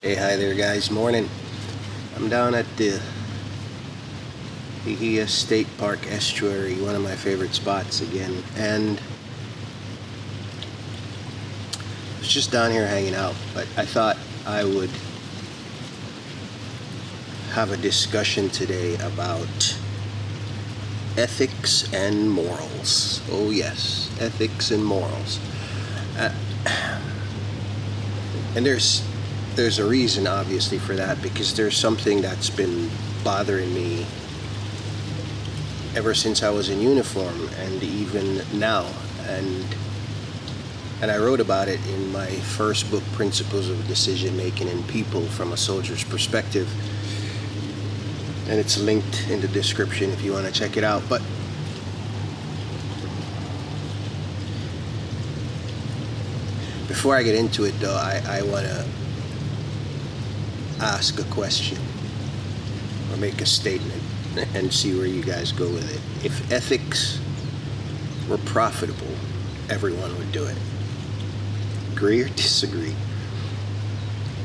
Hey, hi there guys, morning. I'm down at the Hihiya State Park estuary, one of my favorite spots again, and I was just down here hanging out, but I thought I would have a discussion today about ethics and morals. Oh yes, ethics and morals. And there's a reason, obviously, for that, because there's something that's been bothering me ever since I was in uniform, and even now, and I wrote about it in my first book, Principles of Decision Making in People from a Soldier's Perspective, and it's linked in the description if you want to check it out. But before I get into it, though, I want to ask a question or make a statement and see where you guys go with it. If ethics were profitable, everyone would do it. Agree or disagree?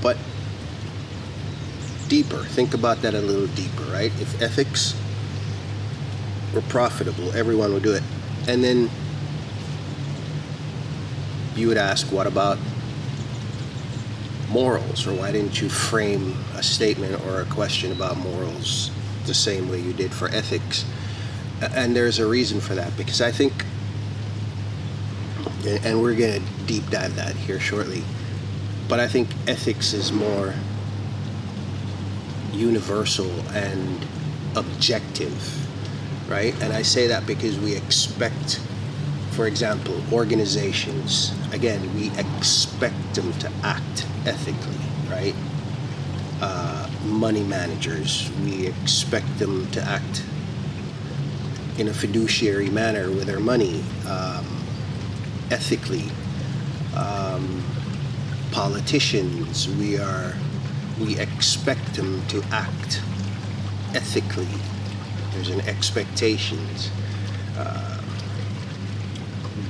But deeper, think about that a little deeper, right? If ethics were profitable, everyone would do it. And then you would ask, what about morals? Or why didn't you frame a statement or a question about morals the same way you did for ethics? And there's a reason for that, because I think, and we're going to deep dive that here shortly, but I think ethics is more universal and objective, right? And I say that because we expect, for example, organizations, again, we expect them to act ethically, right? Money managers, we expect them to act in a fiduciary manner with their money, ethically. Politicians, we expect them to act ethically. There's an expectations.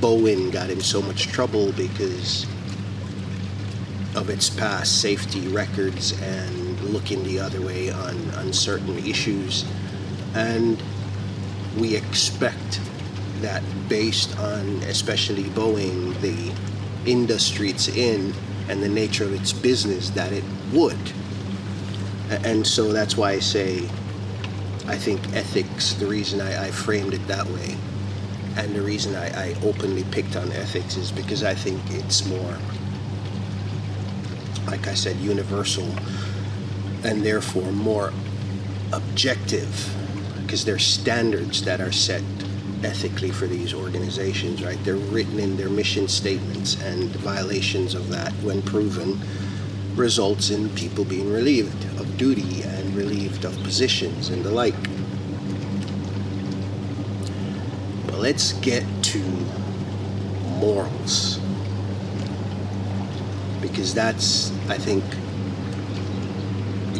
Boeing got in so much trouble because of its past safety records and looking the other way on certain issues. And we expect that, based on especially Boeing, the industry it's in and the nature of its business, that it would. And so that's why I say, I think ethics, the reason I framed it that way, and the reason I openly picked on ethics, is because I think it's more, like I said, universal, and therefore more objective, because there's standards that are set ethically for these organizations, right? They're written in their mission statements, and violations of that, when proven, results in people being relieved of duty and relieved of positions and the like. But let's get to morals, because that's, I think,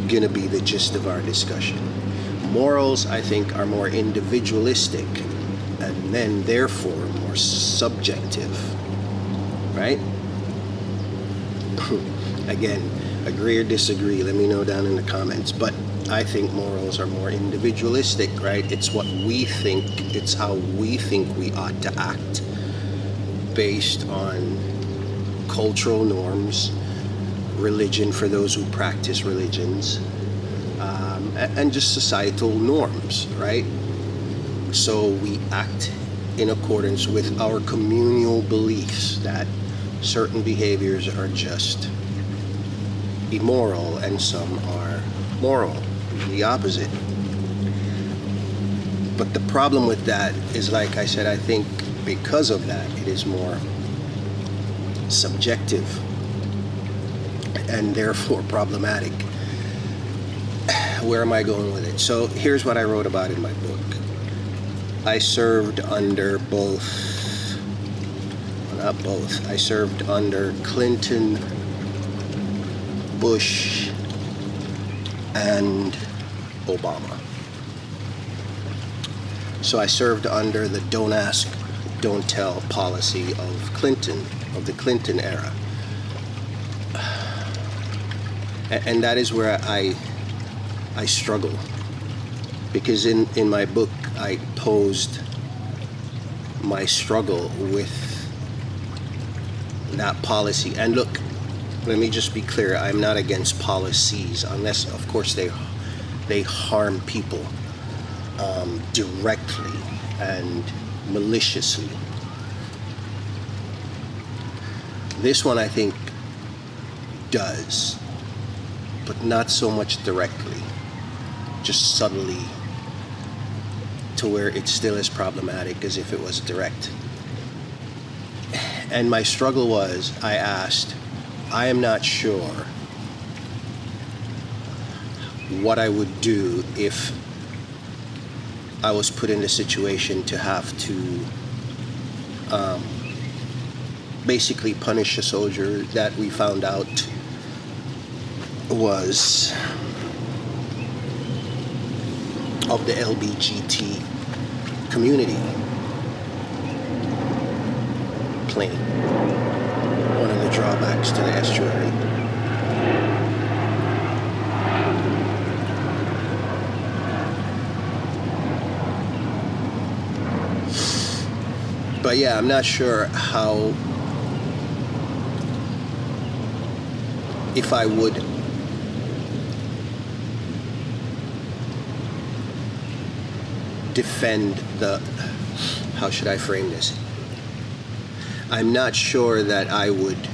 gonna be the gist of our discussion. Morals, I think, are more individualistic and then therefore more subjective, right? Again, agree or disagree, let me know down in the comments. But I think morals are more individualistic, right? It's what we think, it's how we think we ought to act, based on cultural norms, religion for those who practice religions, and just societal norms, right? So we act in accordance with our communal beliefs that certain behaviors are just immoral and some are moral, the opposite. But the problem with that is, like I said, I think because of that, it is more subjective and therefore problematic. Where am I going with it? So here's what I wrote about in my book. I served under I served under Clinton, Bush, and Obama. So I served under the don't ask, don't tell policy of Clinton, of the Clinton era. And that is where I struggle, because in my book I posed my struggle with that policy. And look, let me just be clear, I'm not against policies, unless of course they harm people directly and maliciously. This one I think does, but not so much directly, just subtly, to where it's still as problematic as if it was direct. And my struggle was, I asked, I am not sure what I would do if I was put in the situation to have to basically punish a soldier that we found out was of the LBGT community. Plain. One of the drawbacks to the estuary. But yeah, I'm not sure how, if I would defend the, how should I frame this? I'm not sure that I would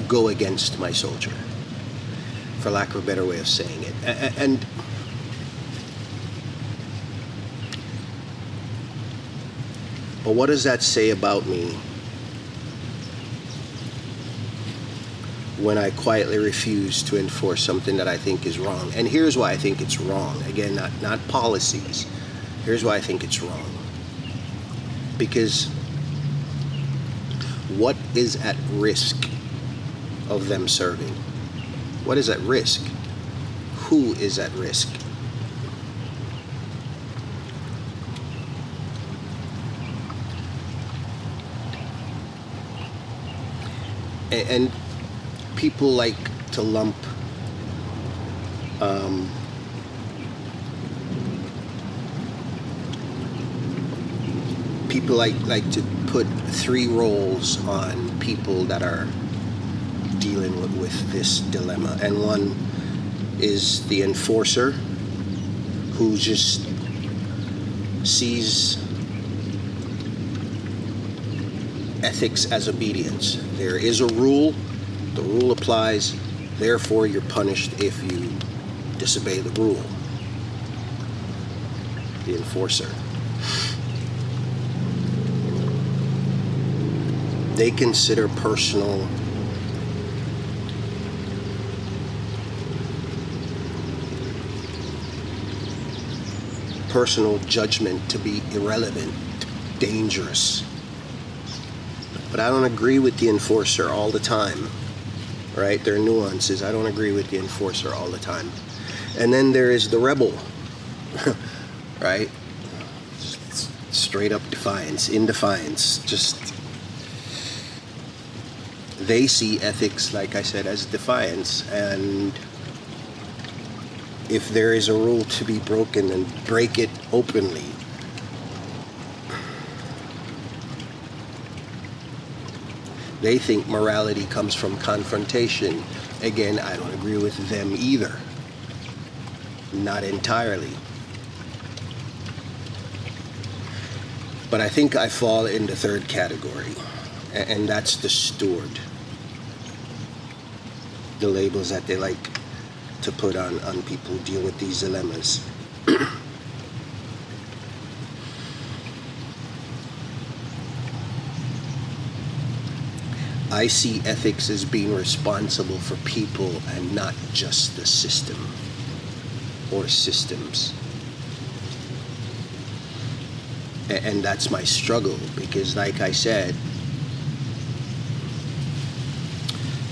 go against my soldier, for lack of a better way of saying it. And but what does that say about me when I quietly refuse to enforce something that I think is wrong? And here's why I think it's wrong. Again, not policies. Here's why I think it's wrong. Because what is at risk of them serving? What is at risk? Who is at risk? And people like to lump people like to put three roles on people that are dealing with this dilemma. And one is the enforcer, who just sees ethics as obedience. There is a rule, the rule applies, therefore you're punished if you disobey the rule. The enforcer. They consider personal judgment to be irrelevant, dangerous. But I don't agree with the enforcer all the time, right? There are nuances. I don't agree with the enforcer all the time. And then there is the rebel, right? Straight up defiance, in defiance. Just, they see ethics, like I said, as defiance. And if there is a rule to be broken, then break it openly. They think morality comes from confrontation. Again, I don't agree with them either. Not entirely. But I think I fall in the third category, and that's the steward. The labels that they like to put on people who deal with these dilemmas. I see ethics as being responsible for people and not just the system or systems. And that's my struggle, because like I said,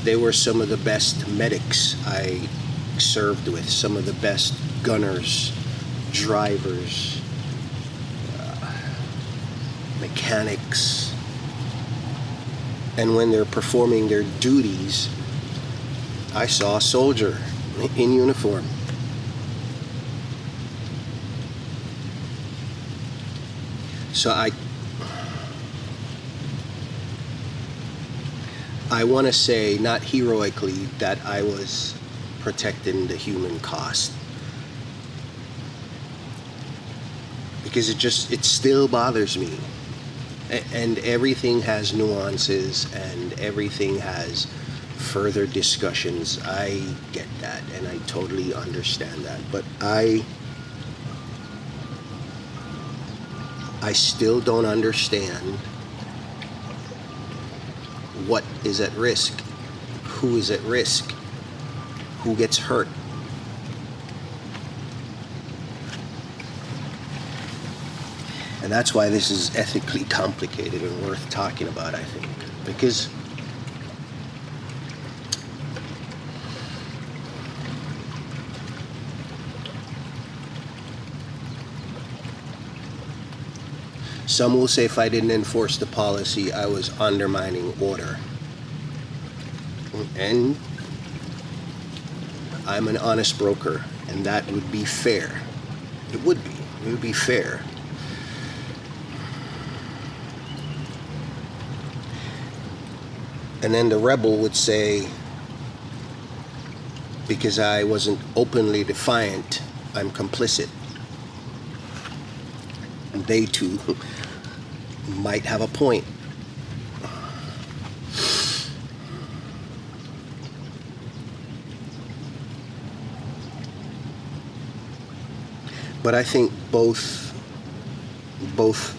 they were some of the best medics I served with, some of the best gunners, drivers, mechanics. And when they're performing their duties, I saw a soldier in uniform. So I want to say, not heroically, that I was protecting the human cost, because it still bothers me, and everything has nuances and everything has further discussions. I get that, and I totally understand that, but I still don't understand what is at risk, who is at risk, who gets hurt. And that's why this is ethically complicated and worth talking about, I think. Because some will say if I didn't enforce the policy, I was undermining order. And I'm an honest broker, and that would be fair. It would be. It would be fair. And then the rebel would say, because I wasn't openly defiant, I'm complicit. And they too might have a point. But I think both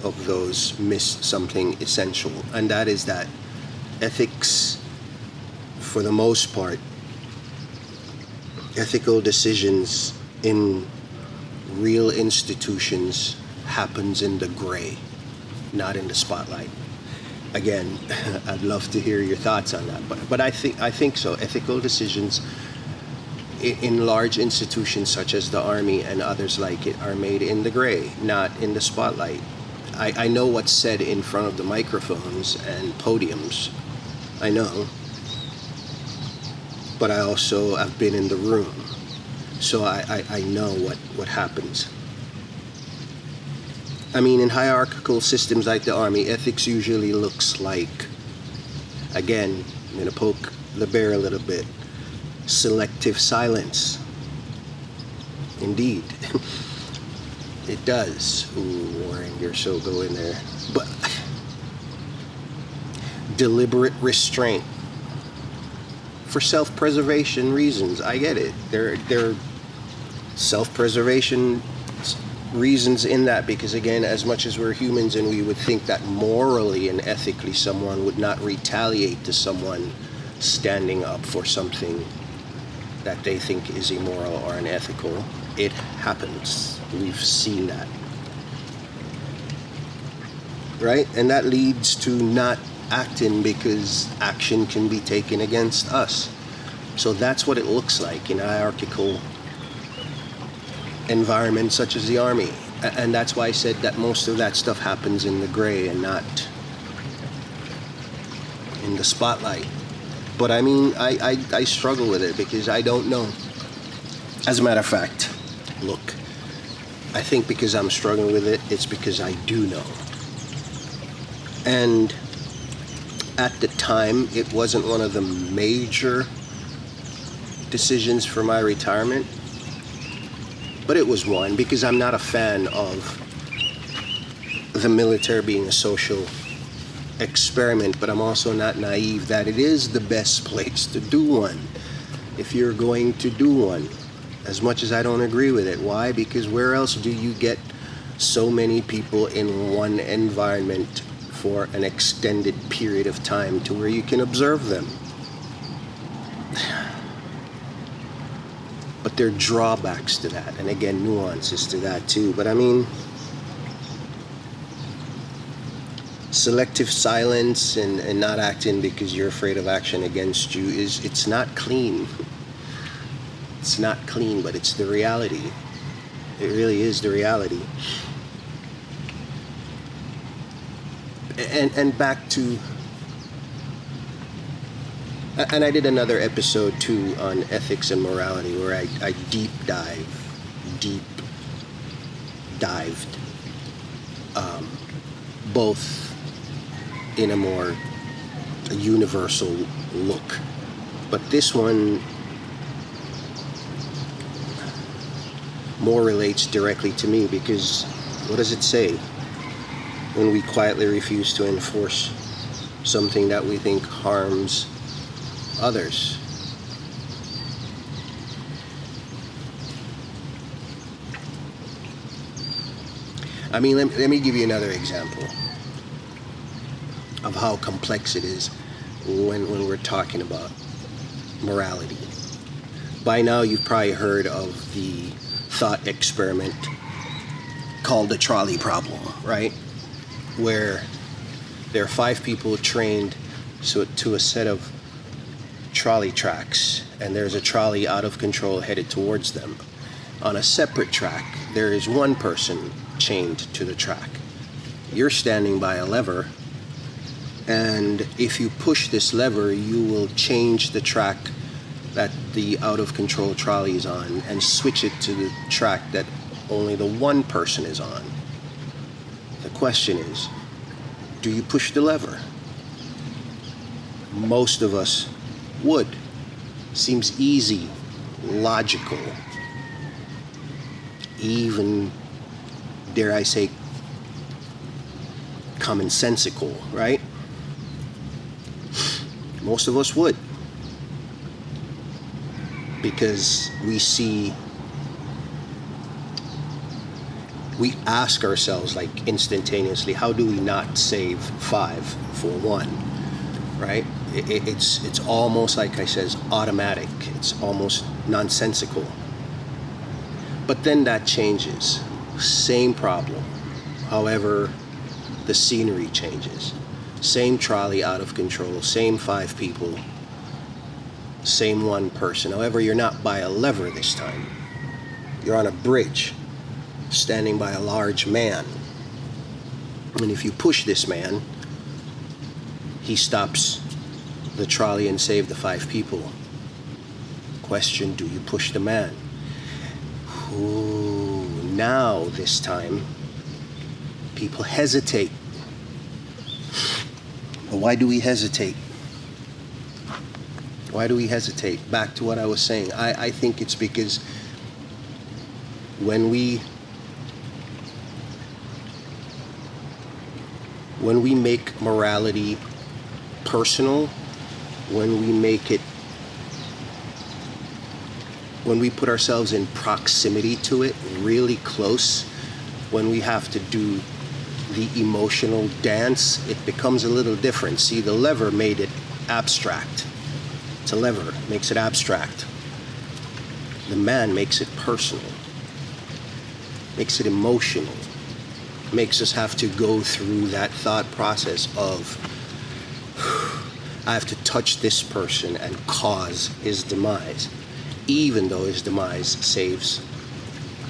of those miss something essential, and that is that ethics, for the most part, ethical decisions in real institutions happens in the gray, not in the spotlight. Again, I'd love to hear your thoughts on that, but I think so. Ethical decisions in large institutions such as the Army and others like it are made in the gray, not in the spotlight. I know what's said in front of the microphones and podiums. I know. But I also have been in the room. So I know what happens. I mean, in hierarchical systems like the Army, ethics usually looks like, again, I'm going to poke the bear a little bit, selective silence. Indeed. It does. Ooh, Warren, you're so go in there. But deliberate restraint for self-preservation reasons. I get it. There are self-preservation reasons in that, because again, as much as we're humans and we would think that morally and ethically someone would not retaliate to someone standing up for something that they think is immoral or unethical, it happens. We've seen that. Right? And that leads to not acting because action can be taken against us. So that's what it looks like in hierarchical environments such as the Army. And that's why I said that most of that stuff happens in the gray and not in the spotlight. But I mean, I struggle with it because I don't know. As a matter of fact, look, I think because I'm struggling with it, it's because I do know. And at the time, it wasn't one of the major decisions for my retirement, but it was one, because I'm not a fan of the military being a social experiment, but I'm also not naive that it is the best place to do one if you're going to do one, as much as I don't agree with it. Why? Because where else do you get so many people in one environment for an extended period of time to where you can observe them? But there are drawbacks to that, and again, nuances to that too. But I mean, selective silence and not acting because you're afraid of action against you it's not clean. It's not clean, but it's the reality. It really is the reality. And back to, And I did another episode too on ethics and morality where I deep dived both in a more universal look. But this one more relates directly to me, because what does it say when we quietly refuse to enforce something that we think harms others? I mean, let me give you another example of how complex it is when we're talking about morality. By now, you've probably heard of the thought experiment called the trolley problem, right? Where there are 5 people trained to a set of trolley tracks, and there's a trolley out of control headed towards them. On a separate track, there is one person chained to the track. You're standing by a lever, and if you push this lever, you will change the track that the out of control trolley is on and switch it to the track that only the one person is on. The question is, do you push the lever? Most of us would. Seems easy, logical, even, dare I say, commonsensical, right? Most of us would. Because we ask ourselves, like, instantaneously, how do we not save 5 for 1, right? It's almost, like I says, automatic. It's almost nonsensical. But then that changes. Same problem. However, the scenery changes. Same trolley out of control, same 5 people, same one person. However, you're not by a lever this time. You're on a bridge, standing by a large man. And if you push this man, he stops the trolley and saves the 5 people. Question, do you push the man? Ooh, now this time, people hesitate. But why do we hesitate? Why do we hesitate? Back to what I was saying. I think it's because when we make morality personal, when we put ourselves in proximity to it, really close, when we have to do the emotional dance, it becomes a little different. See, the lever made it abstract. It's a lever, makes it abstract. The man makes it personal, makes it emotional, makes us have to go through that thought process of, I have to touch this person and cause his demise, even though his demise saves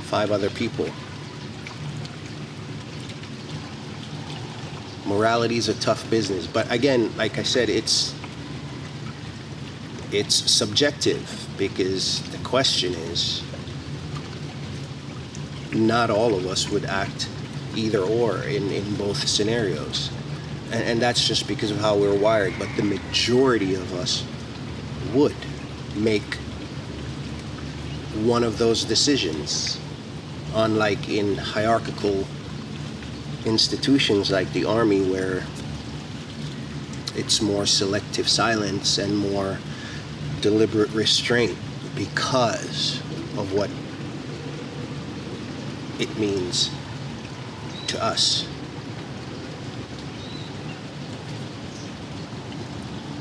5 other people. Morality is a tough business, but again, like I said, it's subjective, because the question is, not all of us would act either or in both scenarios. And that's just because of how we're wired. But the majority of us would make one of those decisions. Unlike in hierarchical institutions like the army, where it's more selective silence and more deliberate restraint because of what it means to us.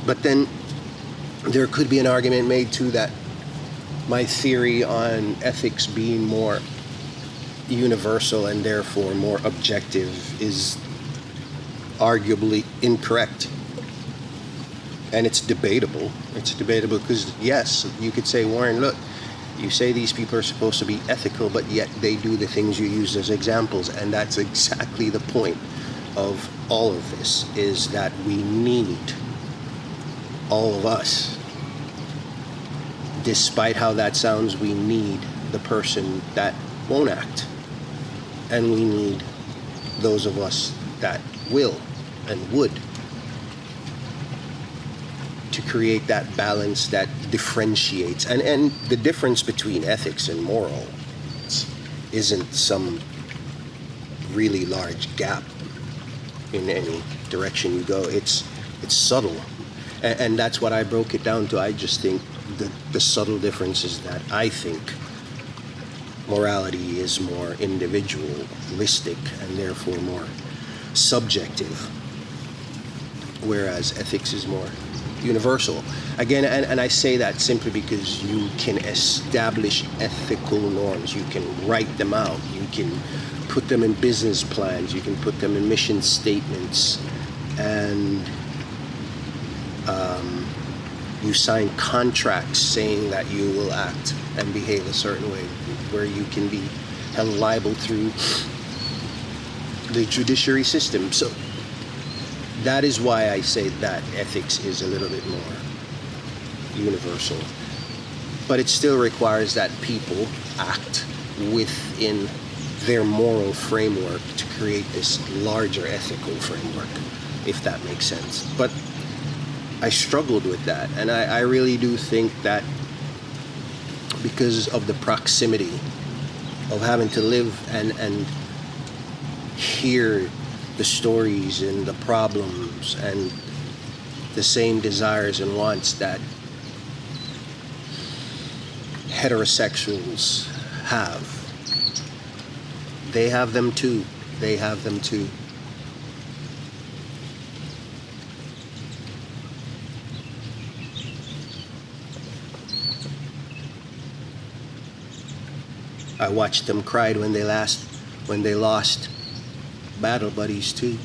But then there could be an argument made too that my theory on ethics being more universal and therefore more objective is arguably incorrect. And it's debatable. It's debatable because, yes, you could say, Warren, look, you say these people are supposed to be ethical, but yet they do the things you use as examples. And that's exactly the point of all of this, is that we need, all of us despite how that sounds, we need the person that won't act. And we need those of us that will and would, to create that balance that differentiates. And the difference between ethics and moral isn't some really large gap in any direction you go. It's subtle. And that's what I broke it down to. I just think the subtle difference is that I think morality is more individualistic and therefore more subjective, whereas ethics is more universal. Again, and I say that simply because you can establish ethical norms, you can write them out, you can put them in business plans, you can put them in mission statements, and you sign contracts saying that you will act and behave a certain way, where you can be held liable through the judiciary system. So that is why I say that ethics is a little bit more universal. But it still requires that people act within their moral framework to create this larger ethical framework, if that makes sense. But I struggled with that, and I really do think that because of the proximity of having to live and hear the stories and the problems and the same desires and wants that heterosexuals have. They have them too. They have them too. I watched them cry when they lost battle buddies too.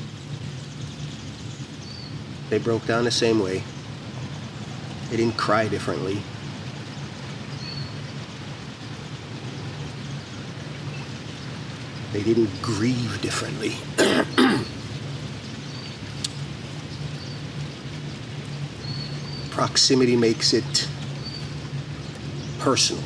They broke down the same way. They didn't cry differently. They didn't grieve differently. Proximity makes it personal.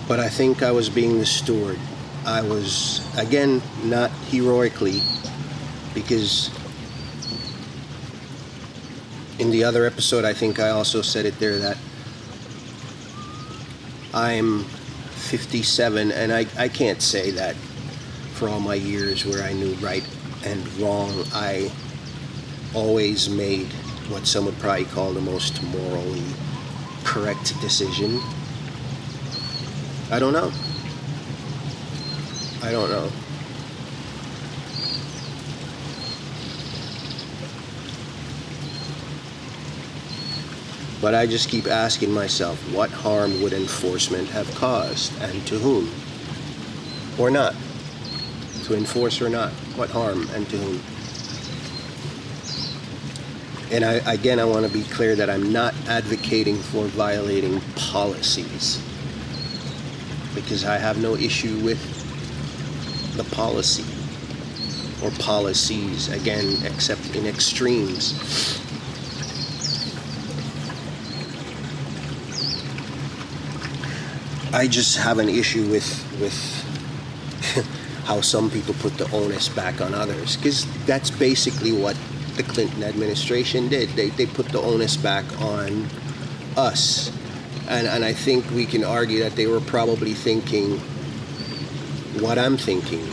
But I think I was being the steward. I was, again, not heroically, because in the other episode, I think I also said it there, that I'm 57, and I can't say that for all my years where I knew right and wrong, I always made what some would probably call the most morally correct decision. I don't know. But I just keep asking myself, what harm would enforcement have caused, and to whom? Or not? To enforce or not? What harm and to whom? And I want to be clear that I'm not advocating for violating policies, because I have no issue with the policy or policies, again, except in extremes. I just have an issue with how some people put the onus back on others, because that's basically what the Clinton administration did. They put the onus back on us. And I think we can argue that they were probably thinking what I'm thinking.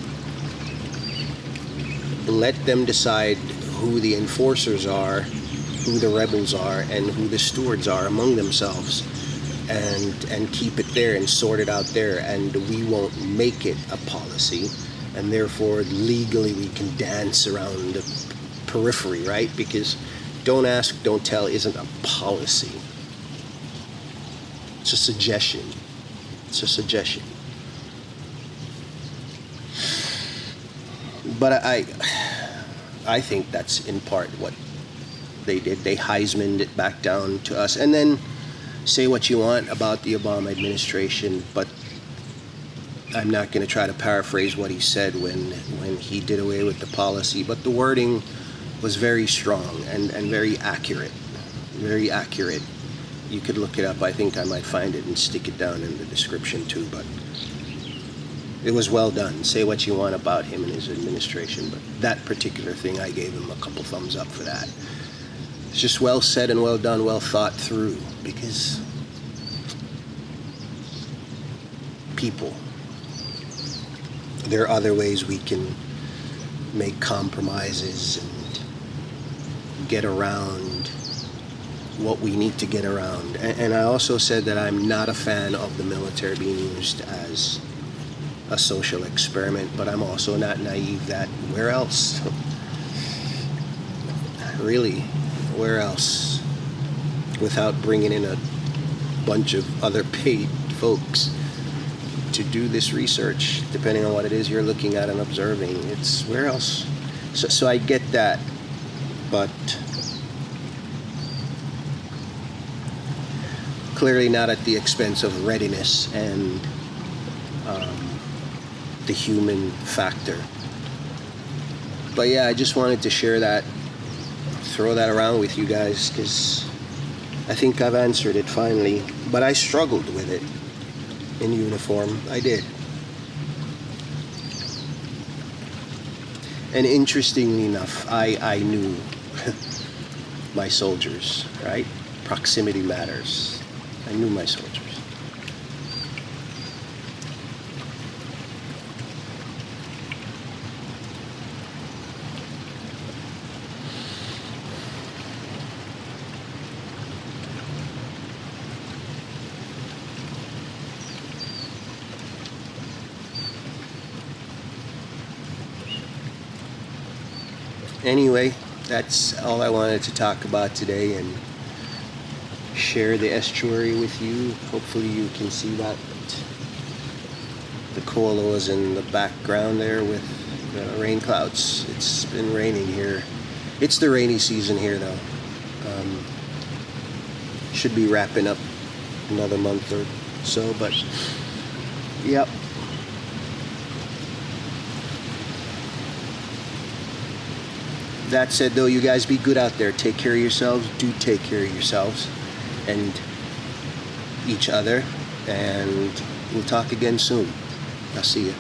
Let them decide who the enforcers are, who the rebels are, and who the stewards are among themselves, and keep it there and sort it out there, and we won't make it a policy, and therefore legally we can dance around the periphery, right? Because don't ask, don't tell isn't a policy. It's a suggestion. But I think that's in part what they did. They Heismaned it back down to us. And then say what you want about the Obama administration, but I'm not going to try to paraphrase what he said when he did away with the policy, but the wording was very strong and very accurate. Very accurate. You could look it up. I think I might find it and stick it down in the description too, but it was well done. Say what you want about him and his administration, but that particular thing, I gave him a couple thumbs up for that. It's just well said and well done, well thought through, because people, there are other ways we can make compromises and get around what we need to get around. And I also said that I'm not a fan of the military being used as a social experiment, but I'm also not naive that where else? Really, where else? Without bringing in a bunch of other paid folks to do this research, depending on what it is you're looking at and observing. It's where else? So I get that, but clearly not at the expense of readiness and the human factor. But yeah, I just wanted to share that, throw that around with you guys, because I think I've answered it finally. But I struggled with it in uniform. I did. And interestingly enough, I knew my soldiers, right? Proximity matters. I knew my soldiers. Anyway, that's all I wanted to talk about today and share the estuary with you. Hopefully you can see that. The koalas in the background there with the rain clouds. It's been raining here. It's the rainy season here though. Should be wrapping up another month or so, but yep. That said, though, you guys be good out there. Take care of yourselves. Do take care of yourselves and each other. And we'll talk again soon. I'll see you.